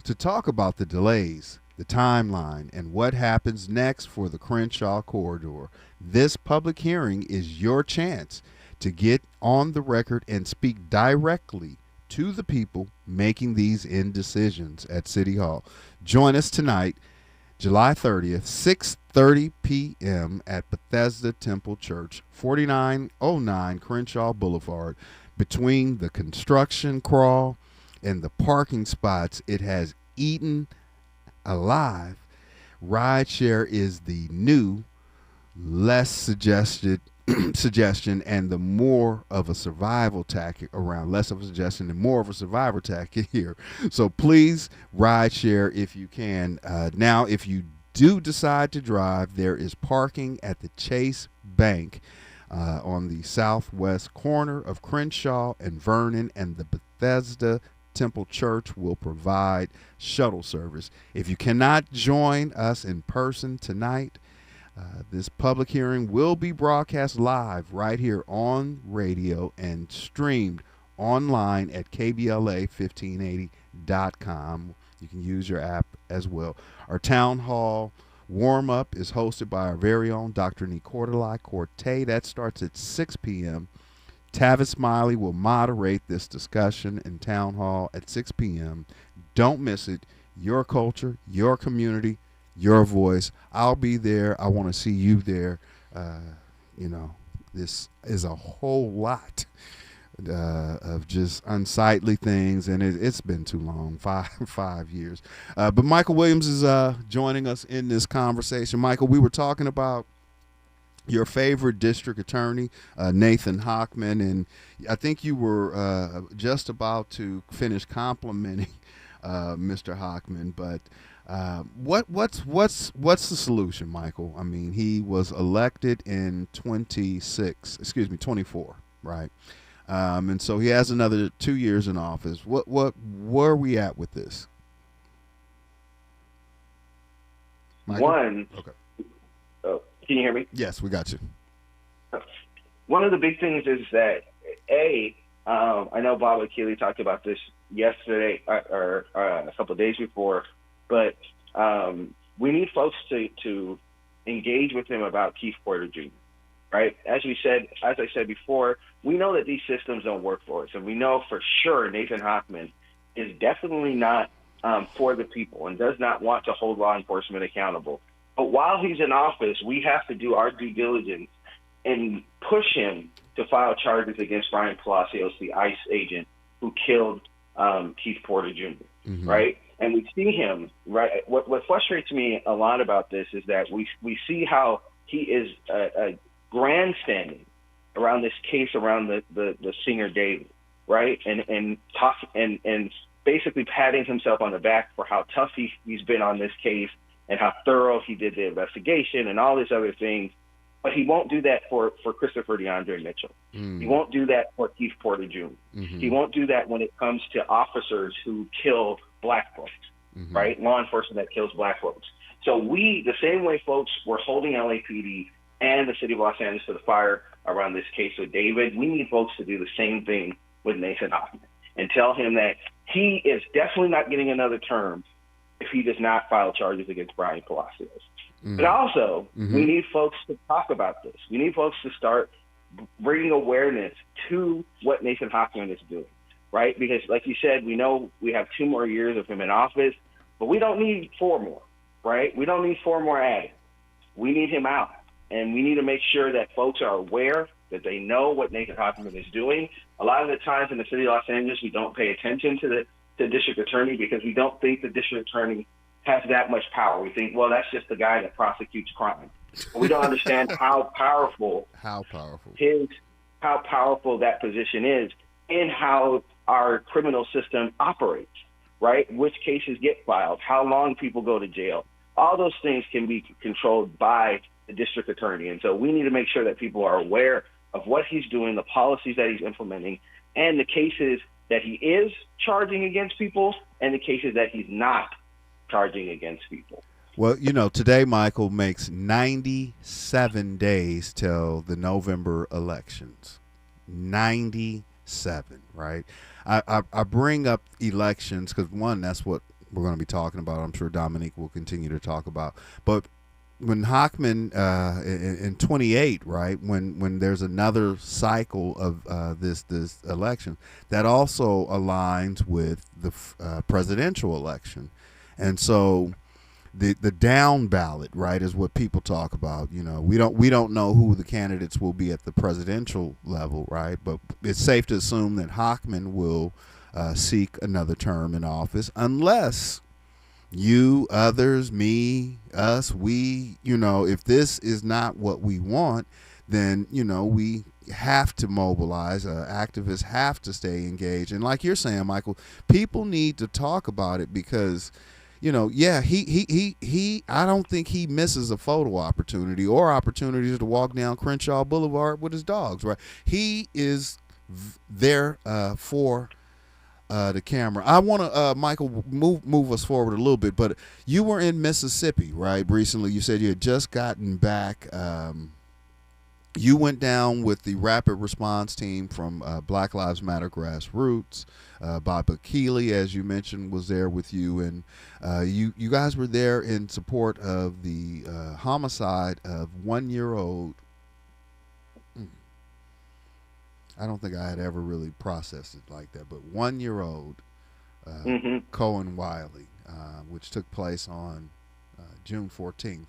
E: to talk about the delays, the timeline, and what happens next for the Crenshaw corridor. This public hearing is your chance to get on the record and speak directly to the people making these indecisions at City Hall. Join us tonight, July 30th, 6:30 p.m. at Bethesda Temple Church, 4909 Crenshaw Boulevard. Between the construction crawl and the parking spots it has eaten alive, rideshare is the new, less suggestion and the more of a survival tactic around. Less of a suggestion and more of a survival tactic here. So please ride share if you can. Now, if you do decide to drive, there is parking at the Chase Bank on the southwest corner of Crenshaw and Vernon, and the Bethesda Temple Church will provide shuttle service. If you cannot join us in person tonight, this public hearing will be broadcast live right here on radio and streamed online at KBLA1580.com. You can use your app as well. Our town hall warm-up is hosted by our very own Dr. Nicordelai Corte. That starts at 6 p.m. Tavis Smiley will moderate this discussion in town hall at 6 p.m. Don't miss it. Your culture, your community, your voice. I'll be there. I want to see you there. This is a whole lot of just unsightly things, and it's been too long, 5 years. But Michael Williams is joining us in this conversation. Michael, we were talking about your favorite district attorney, Nathan Hochman, and I think you were just about to finish complimenting Mr. Hochman, but what's the solution, Michael? I mean, he was elected in 24, right? And so he has another 2 years in office. Where are we at with this? Michael?
F: Okay. Can you hear me?
E: Yes, we got you.
F: One of the big things is that, I know Bob Akili talked about this yesterday or a couple of days before, but we need folks to engage with him about Keith Porter Jr., right? As I said before, we know that these systems don't work for us, and we know for sure Nathan Hochman is definitely not for the people and does not want to hold law enforcement accountable. But while he's in office, we have to do our due diligence and push him to file charges against Brian Palacios, the ICE agent who killed Keith Porter Jr., right? And we see him, right? What frustrates me a lot about this is that we see how he is grandstanding around this case around the singer David, right? And basically patting himself on the back for how tough he's been on this case and how thorough he did the investigation and all these other things. But he won't do that for Christopher DeAndre Mitchell. He won't do that for Keith Porter Jr. He won't do that when it comes to officers who kill black folks, right? Law enforcement that kills black folks. So the same way folks were holding LAPD and the city of Los Angeles to the fire around this case with David, we need folks to do the same thing with Nathan Hochman. and tell him that he is definitely not getting another term if he does not file charges against Brian Palacios. But also, we need folks to talk about this. We need folks to start bringing awareness to what Nathan Hochman is doing, right? Because like you said, we know we have 2 more years of him in office, but we don't need 4 more, right? We don't need 4 more added. We need him out. And we need to make sure that folks are aware, that they know what Nathan Hochman is doing. A lot of the times in the city of Los Angeles, we don't pay attention to the district attorney because we don't think the district attorney has that much power. We think, well, that's just the guy that prosecutes crime. But we don't understand how powerful that position is and how our criminal system operates, right? Which cases get filed, how long people go to jail. All those things can be controlled by the district attorney. And so we need to make sure that people are aware of what he's doing, the policies that he's implementing, and the cases that he is charging against people and the cases that he's not charging against people.
E: Well, you know, today, Michael, makes 97 days till the November elections. 97, right? I bring up elections because, one, that's what we're going to be talking about. I'm sure Dominique will continue to talk about. But when Hochman in 28, right, when there's another cycle of this election, that also aligns with the presidential election. And so the down ballot, right, is what people talk about. You know, we don't know who the candidates will be at the presidential level, right? But it's safe to assume that Hochman will seek another term in office unless you, others, me, us, we, you know, if this is not what we want, then, you know, we have to mobilize. Activists have to stay engaged. And like you're saying, Michael, people need to talk about it because, you know, yeah, he I don't think he misses a photo opportunity or opportunities to walk down Crenshaw Boulevard with his dogs, right? He is there for the camera. I want to, Michael, move us forward a little bit, but you were in Mississippi, right, recently. You said you had just gotten back. You went down with the rapid response team from Black Lives Matter Grassroots. Bob Keeley, as you mentioned, was there with you, and you guys were there in support of the homicide of 1-year-old. I don't think I had ever really processed it like that, but 1-year-old Cohen Wiley, which took place on June 14th.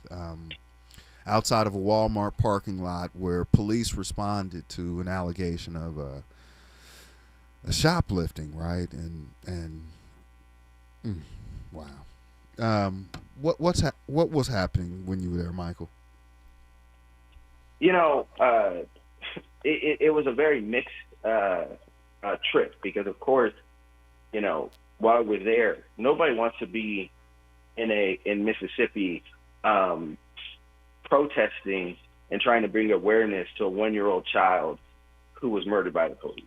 E: Outside of a Walmart parking lot where police responded to an allegation of a shoplifting, right? Wow. What was happening when you were there, Michael?
F: You know, it was a very mixed trip because, of course, you know, while we're there, nobody wants to be in Mississippi protesting and trying to bring awareness to a 1-year-old child who was murdered by the police.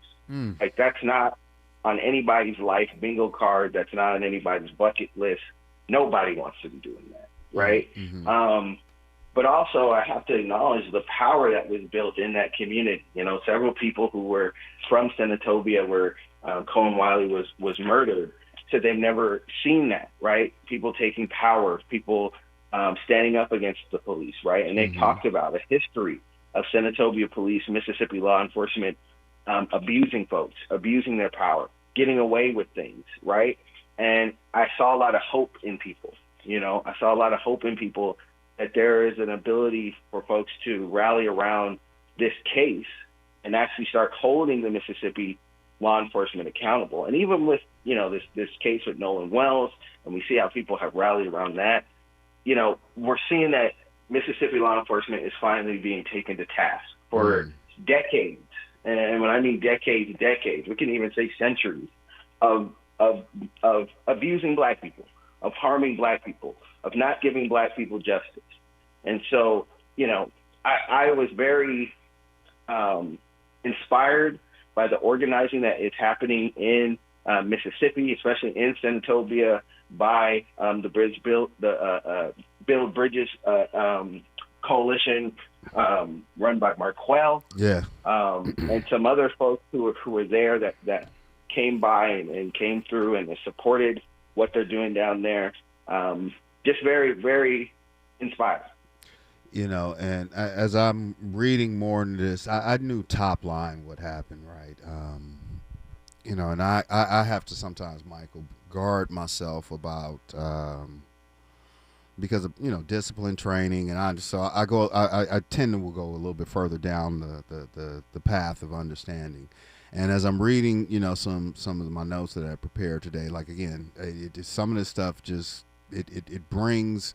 F: Like, that's not on anybody's life bingo card. That's not on anybody's bucket list. Nobody wants to be doing that, right? But also, I have to acknowledge the power that was built in that community. You know, several people who were from Senatobia, where Cohen Wiley was murdered, said they've never seen that, right? People taking power, people standing up against the police, right? And they talked about a history of Senatobia police, Mississippi law enforcement abusing folks, abusing their power, getting away with things, right? And I saw a lot of hope in people. You know, I saw a lot of hope in people that there is an ability for folks to rally around this case and actually start holding the Mississippi law enforcement accountable. And even with, you know, this case with Nolan Wells, and we see how people have rallied around that, you know, we're seeing that Mississippi law enforcement is finally being taken to task for decades. And when I mean decades, we can even say centuries of abusing black people, of harming black people, of not giving black people justice. And so, you know, I was very inspired by the organizing that is happening in Mississippi, especially in Senatobia, by the Build Bridges coalition run by Marquell, and some other folks who were there that came by and came through and supported what they're doing down there. Just very, very inspired.
E: You know, and as I'm reading more into this, I knew top line what happened, right? You know, and I have to sometimes, Michael, guard myself about because of, you know, discipline training, and I tend to go a little bit further down the path of understanding. And as I'm reading, you know, some of my notes that I prepared today, like again, some of this stuff just it brings.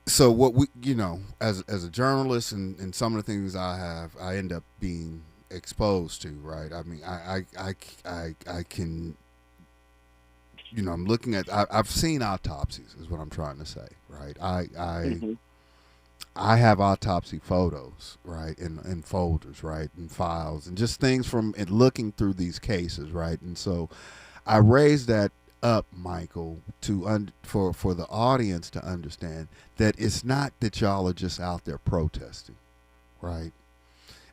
E: So what we, you know, as a journalist and some of the things I end up being exposed to, right? I mean, I can, you know, I'm looking at, I've seen autopsies is what I'm trying to say, right? I have autopsy photos, right, in folders, right, in files, and just things from looking through these cases, right? And so I raised that up, Michael, for the audience to understand that it's not that y'all are just out there protesting, right?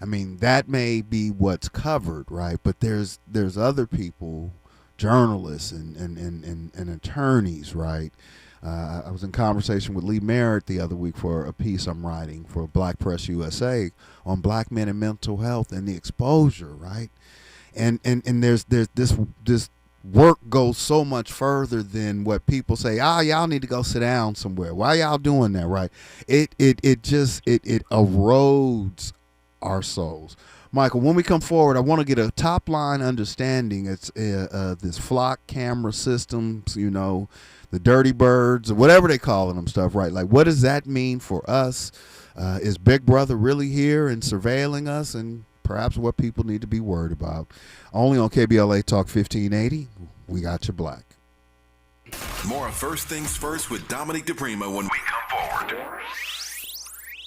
E: I mean, that may be what's covered, right? But there's other people, journalists and attorneys, right? I was in conversation with Lee Merritt the other week for a piece I'm writing for Black Press USA on black men and mental health and the exposure, right? And there's this work goes so much further than what people say. Y'all need to go sit down somewhere. Why y'all doing that, right? It erodes our souls. Michael, when we come forward, I want to get a top line understanding. It's this flock camera systems, you know, the dirty birds, or whatever they calling them stuff, right? Like, what does that mean for us? Is Big Brother really here and surveilling us? And perhaps what people need to be worried about. Only on KBLA Talk 1580, we got your black.
T: More of First Things First with Dominic DePrima when we come forward.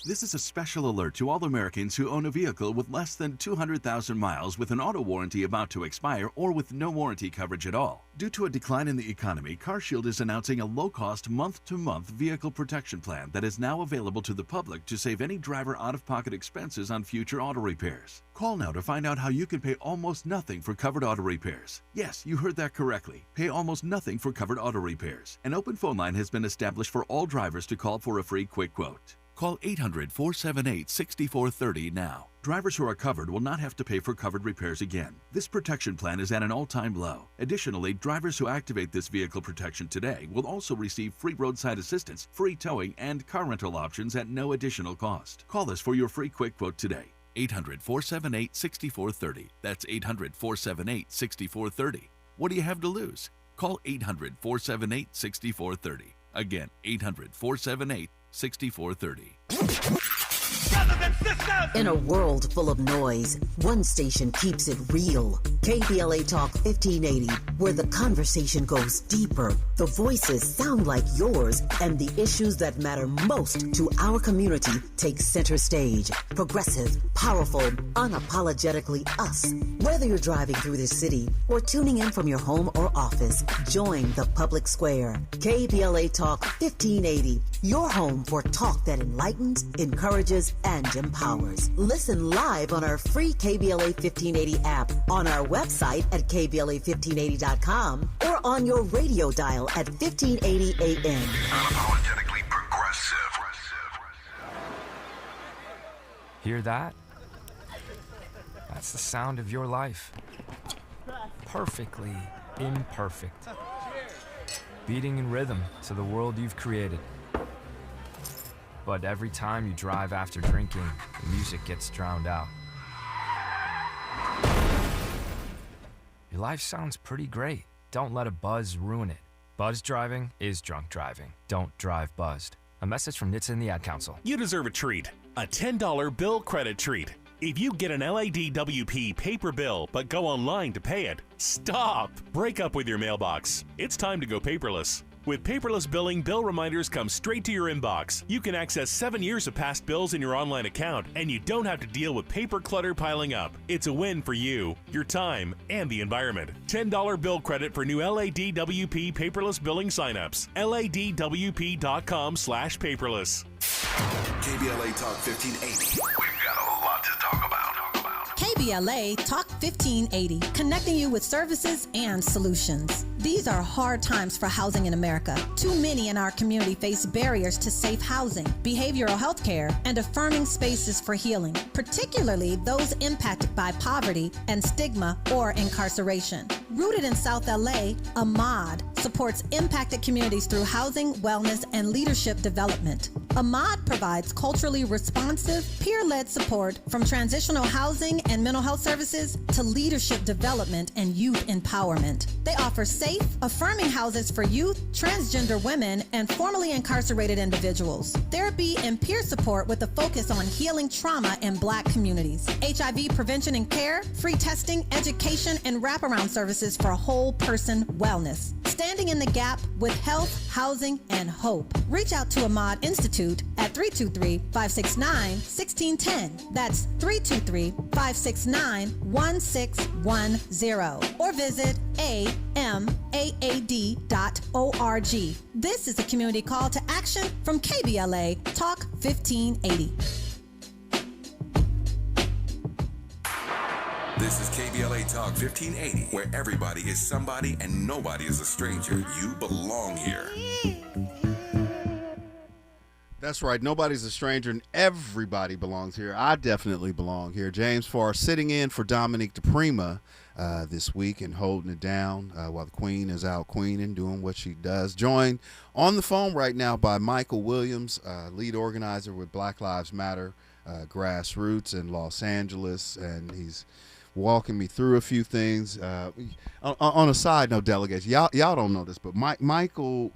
U: This is a special alert to all Americans who own a vehicle with less than 200,000 miles with an auto warranty about to expire or with no warranty coverage at all. Due to a decline in the economy, CarShield is announcing a low-cost month-to-month vehicle protection plan that is now available to the public to save any driver out-of-pocket expenses on future auto repairs. Call now to find out how you can pay almost nothing for covered auto repairs. Yes, you heard that correctly. Pay almost nothing for covered auto repairs. An open phone line has been established for all drivers to call for a free quick quote. Call 800-478-6430 now. Drivers who are covered will not have to pay for covered repairs again. This protection plan is at an all-time low. Additionally, drivers who activate this vehicle protection today will also receive free roadside assistance, free towing, and car rental options at no additional cost. Call us for your free quick quote today. 800-478-6430. That's 800-478-6430. What do you have to lose? Call 800-478-6430. Again, 800-478-6430.
H: In a world full of noise, one station keeps it real. KBLA Talk 1580, where the conversation goes deeper, the voices sound like yours, and the issues that matter most to our community take center stage. Progressive, powerful, unapologetically us. Whether you're driving through the city or tuning in from your home or office, join the public square. KBLA Talk 1580, your home for talk that enlightens, encourages, and empowers. Listen live on our free KBLA 1580 app, on our website at KBLA1580.com, or on your radio dial at 1580 AM.
T: Unapologetically progressive.
V: Hear that? That's the sound of your life. Perfectly imperfect. Beating in rhythm to the world you've created. But every time you drive after drinking, the music gets drowned out. Your life sounds pretty great. Don't let a buzz ruin it. Buzz driving is drunk driving. Don't drive buzzed. A message from NHTSA and the Ad Council.
W: You deserve a treat. A $10 bill credit treat. If you get an LADWP paper bill but go online to pay it, stop! Break up with your mailbox. It's time to go paperless. With paperless billing, bill reminders come straight to your inbox. You can access 7 years of past bills in your online account, and you don't have to deal with paper clutter piling up. It's a win for you, your time, and the environment. $10 bill credit for new LADWP paperless billing signups. LADWP.com/paperless.
T: KBLA Talk 1580. We've got a lot to talk about.
B: KBLA Talk 1580, connecting you with services and solutions. These are hard times for housing in America. Too many in our community face barriers to safe housing, behavioral health care, and affirming spaces for healing, particularly those impacted by poverty and stigma or incarceration. Rooted in South LA, Ahmad supports impacted communities through housing, wellness, and leadership development. Ahmad provides culturally responsive, peer-led support from transitional housing and mental health services to leadership development and youth empowerment. They offer safe, affirming houses for youth, transgender women, and formerly incarcerated individuals. Therapy and peer support with a focus on healing trauma in Black communities. HIV prevention and care, free testing, education, and wraparound services for whole person wellness. Standing in the gap with health, housing, and hope. Reach out to Ahmad Institute at 323-569-1610. That's 323-569-1610. Or visit amaad.org. This is a community call to action from KBLA Talk 1580.
T: This is KBLA Talk 1580, where everybody is somebody and nobody is a stranger. You belong here.
E: That's right. Nobody's a stranger and everybody belongs here. I definitely belong here. James Farr sitting in for Dominique DePrima this week and holding it down while the Queen is out queening, doing what she does. Joined on the phone right now by Michael Williams, lead organizer with Black Lives Matter Grassroots in Los Angeles, and he's walking me through a few things. On a side note, delegates, y'all don't know this, but Michael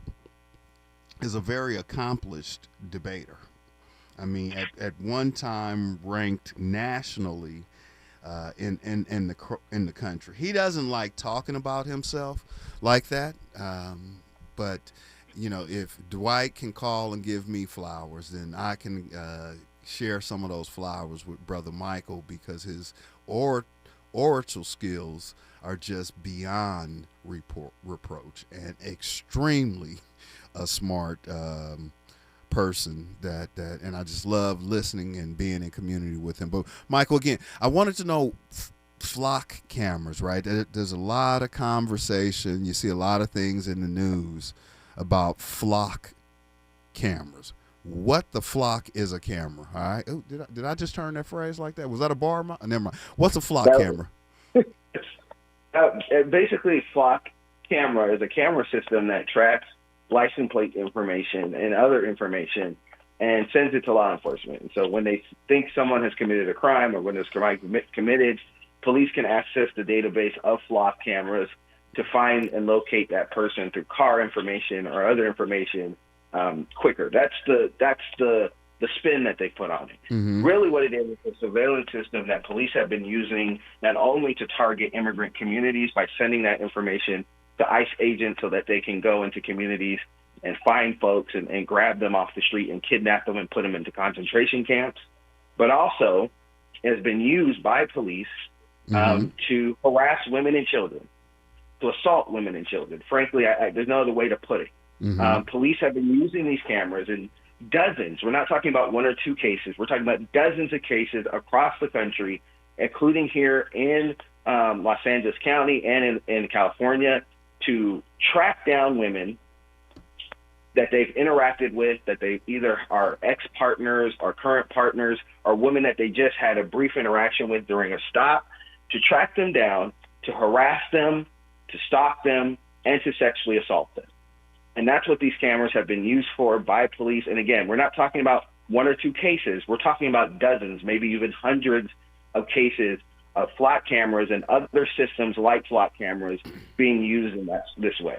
E: is a very accomplished debater. I mean, at one time ranked nationally in the country. He doesn't like talking about himself like that, but you know, if Dwight can call and give me flowers, then I can share some of those flowers with Brother Michael, because his oratorial skills are just beyond reproach, and extremely a smart person that and I just love listening and being in community with him. But Michael, again, I wanted to know flock cameras, right? There's a lot of conversation. You see a lot of things in the news about flock cameras. What the flock is a camera? All right. Ooh, did I just turn that phrase like that? Was that a bar? Never mind. What's a flock camera?
F: Basically, flock camera is a camera system that tracks license plate information and other information and sends it to law enforcement. And so when they think someone has committed a crime, or when there's a crime committed, police can access the database of flock cameras to find and locate that person through car information or other information quicker. That's the spin that they put on it. Mm-hmm. Really what it is a surveillance system that police have been using not only to target immigrant communities by sending that information to ICE agents so that they can go into communities and find folks and grab them off the street and kidnap them and put them into concentration camps, but also has been used by police to harass women and children, to assault women and children. Frankly, there's no other way to put it. Mm-hmm. Police have been using these cameras in dozens. We're not talking about one or two cases. We're talking about dozens of cases across the country, including here in Los Angeles County and in California, to track down women that they've interacted with, that they either are ex-partners or current partners, or women that they just had a brief interaction with during a stop, to track them down, to harass them, to stalk them, and to sexually assault them. And that's what these cameras have been used for by police. And again, we're not talking about one or two cases. We're talking about dozens, maybe even hundreds of cases of flock cameras and other systems like flock cameras being used in this way.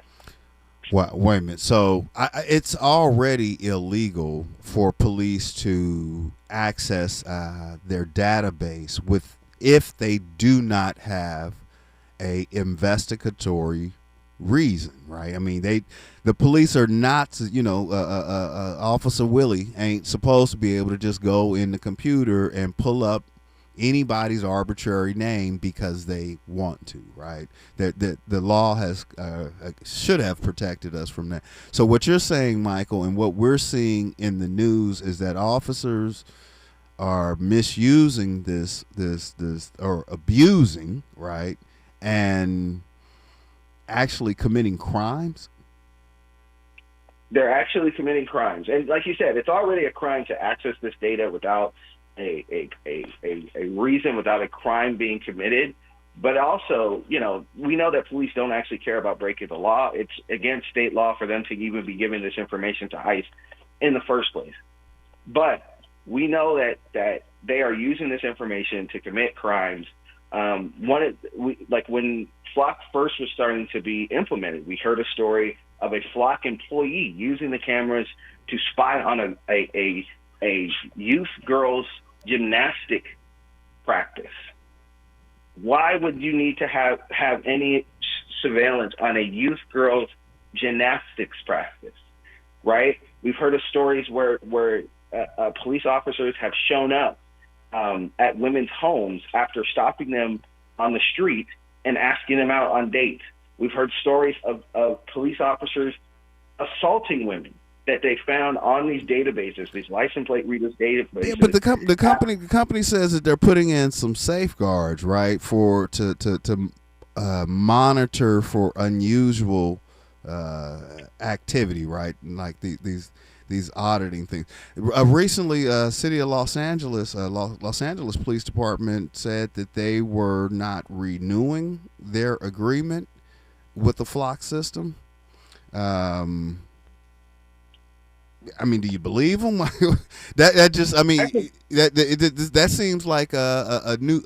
E: Wait a minute. So it's already illegal for police to access their database if they do not have a investigatory reason, right? I mean, the police are not, Officer Willie ain't supposed to be able to just go in the computer and pull up anybody's arbitrary name because they want to, right? The law has should have protected us from that. So what you're saying, Michael, and what we're seeing in the news is that officers are misusing this or abusing, right, and actually committing crimes?
F: They're actually committing crimes, and like you said, it's already a crime to access this data without a reason, without a crime being committed. But also, we know that police don't actually care about breaking the law. It's against state law for them to even be giving this information to ICE in the first place. But we know that they are using this information to commit crimes. When Flock first was starting to be implemented, we heard a story of a Flock employee using the cameras to spy on a youth girls gymnastic practice. Why would you need to have any surveillance on a youth girls gymnastics practice, right? We've heard of stories where police officers have shown up at women's homes after stopping them on the street and asking them out on dates. We've heard stories of police officers assaulting women that they found on these databases, these license plate readers databases.
E: Yeah, but the company says that they're putting in some safeguards, right, to monitor for unusual activity, right, like these auditing things. Recently, City of Los Angeles Police Department said that they were not renewing their agreement with the Flock system. I mean, do you believe them? that seems like a new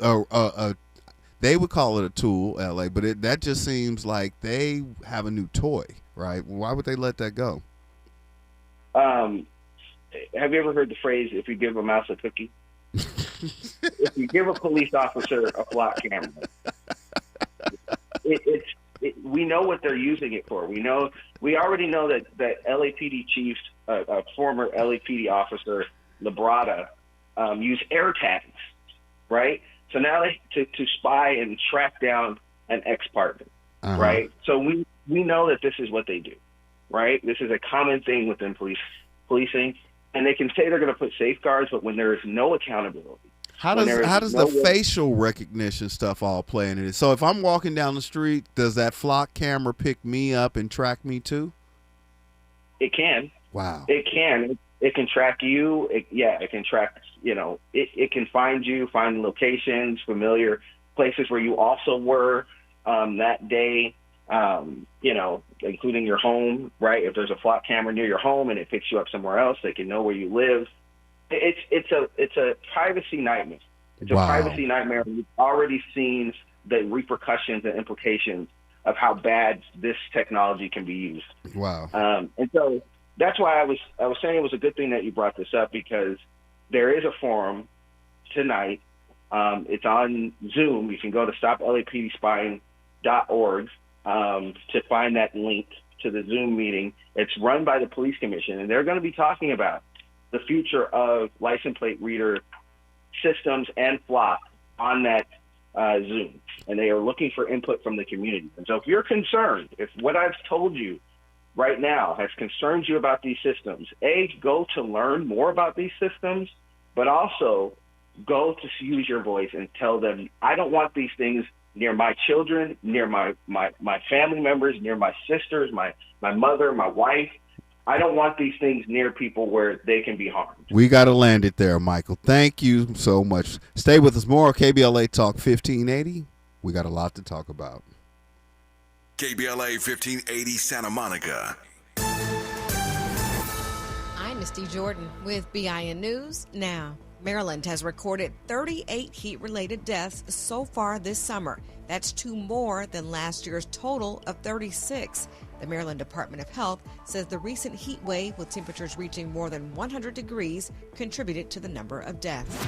E: they would call it a tool, LA, but that just seems like they have a new toy, right? Why would they let that go?
F: Have you ever heard the phrase, if you give a mouse a cookie? If you give a police officer a Flock camera, we know what they're using it for. We already know that LAPD chief, a former LAPD officer, Labrada, used air tags, right? So now to spy and track down an ex-partner, right? So we know that this is what they do, right? This is a common thing within policing, and they can say they're going to put safeguards, but when there is no accountability.
E: How does the facial recognition stuff all play into it? So if I'm walking down the street, does that Flock camera pick me up and track me too?
F: It can.
E: Wow.
F: It can. It can track you. It can track, it can find you, find locations, familiar places where you also were that day, including your home, right? If there's a Flock camera near your home and it picks you up somewhere else, they can know where you live. It's a privacy nightmare. It's a privacy nightmare. We've already seen the repercussions and implications of how bad this technology can be used.
E: Wow.
F: And so that's why I was saying it was a good thing that you brought this up, because there is a forum tonight. It's on Zoom. You can go to stoplapdspying.org to find that link to the Zoom meeting. It's run by the Police Commission, and they're going to be talking about the future of license plate reader systems and Flock on that Zoom. And they are looking for input from the community. And so if you're concerned, if what I've told you right now has concerned you about these systems, go to learn more about these systems, but also go to use your voice and tell them, I don't want these things near my children, near my family members, near my sisters, my mother, my wife. I don't want these things near people where they can be harmed.
E: We got to land it there, Michael. Thank you so much. Stay with us more. KBLA Talk 1580. We got a lot to talk about.
T: KBLA 1580 Santa Monica.
M: I'm Misty Jordan with BIN News Now. Maryland has recorded 38 heat-related deaths so far this summer. That's 2 more than last year's total of 36. The Maryland Department of Health says the recent heat wave with temperatures reaching more than 100 degrees contributed to the number of deaths.